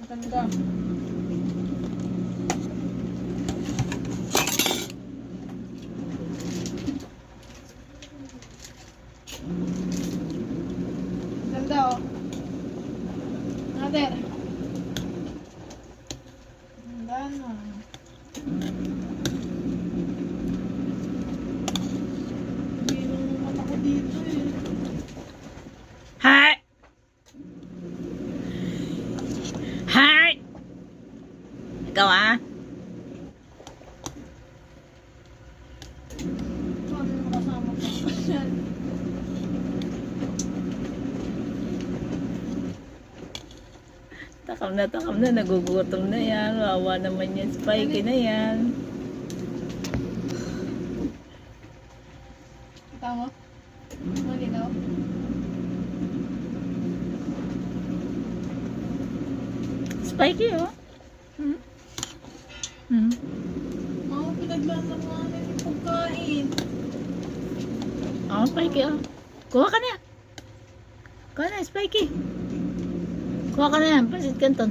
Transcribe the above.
Ganda. Ganda oh. Nader. Ganda na. Biro mo mata ko dito eh. Hi! Hi! Ikaw ah? Paano mo kasama ko? Yan. Takam na, nagugutom na yan. Wawa naman yan, Spikey na yan. Kita mo? Malinaw? Spikey oh. Hmm? Hmm? Mga pinaglasamaan na yung pagkain. Oh, Spikey oh. Kuha ka na. Kuha na, Spikey. Kuha ka na yan, Pasit Canton.